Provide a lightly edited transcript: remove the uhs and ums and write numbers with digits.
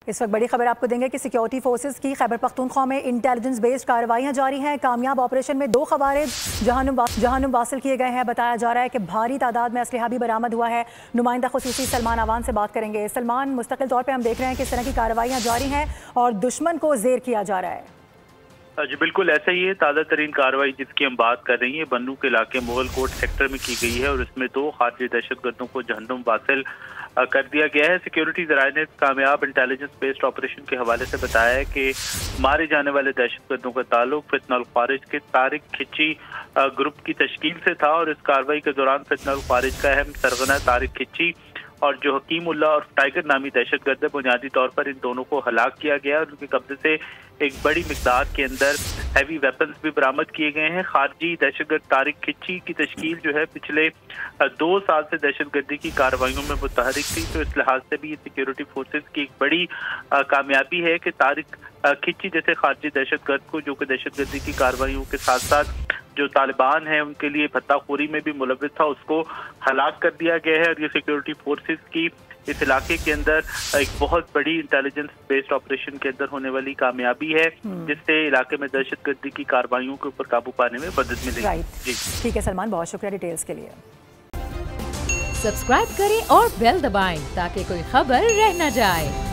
इस वक्त बड़ी खबर आपको देंगे कि सिक्योरिटी फोर्सेस की खैबर पख्तूनख्वा में इंटेलिजेंस बेस्ड कार्रवाइयां जारी हैं। कामयाब ऑपरेशन में 2 खवारिज जहन्नुम वासिल किए गए हैं। बताया जा रहा है कि भारी तादाद में असलहा भी बरामद हुआ है। नुमाइंदा खुसूसी सलमान अवान से बात करेंगे। सलमान, मुस्तकिल तौर पर हम देख रहे हैं कि इस तरह की कार्रवाइयां जारी हैं और दुश्मन को जेर किया जा रहा है। जी बिल्कुल ऐसा ही है। ताज़ा तरीन कार्रवाई जिसकी हम बात कर रही है बन्नू के इलाके मुगल कोट सेक्टर में की गई है और इसमें 2 खारजी दहशतगर्दों को जहन्नुम वासिल कर दिया गया है। सिक्योरिटी ज़राए ने कामयाब इंटेलिजेंस बेस्ड ऑपरेशन के हवाले से बताया है कि मारे जाने वाले दहशतगर्दों का ताल्लुक फितना अल खारिज के तारिक खिच्ची ग्रुप की तश्कील से था और इस कार्रवाई के दौरान फितना अल खारिज का अहम सरगना तारिक खिच्ची और जो हकीम उल्लाह और टाइगर नामी दहशतगर्द है, बुनियादी तौर पर इन दोनों को हलाक किया गया और उनके कब्जे से एक बड़ी मिकदार के अंदर हैवी वेपन्स भी बरामद किए गए हैं। खारजी दहशतगर्द तारिक खिच्ची की तश्कील जो है पिछले 2 साल से दहशतगर्दी की कार्रवाइयों में मुतहरिक थी, तो इस लिहाज से भी ये सिक्योरिटी फोर्सेस की एक बड़ी कामयाबी है कि तारिक खिच्ची जैसे खारजी दहशतगर्द को, जो कि दहशतगर्दी की कार्रवाइयों के साथ साथ जो तालिबान है उनके लिए भत्ताखोरी में भी मुलविस था, उसको हलाक कर दिया गया है। और ये सिक्योरिटी फोर्सेस की इस इलाके के अंदर एक बहुत बड़ी इंटेलिजेंस बेस्ड ऑपरेशन के अंदर होने वाली कामयाबी है, जिससे इलाके में दहशतगर्दी की कार्रवाइयों के ऊपर काबू पाने में मदद मिलेगी। जी ठीक है सलमान, बहुत शुक्रिया डिटेल्स के लिए। सब्सक्राइब करें और बेल दबाएं ताकि कोई खबर रह न जाए।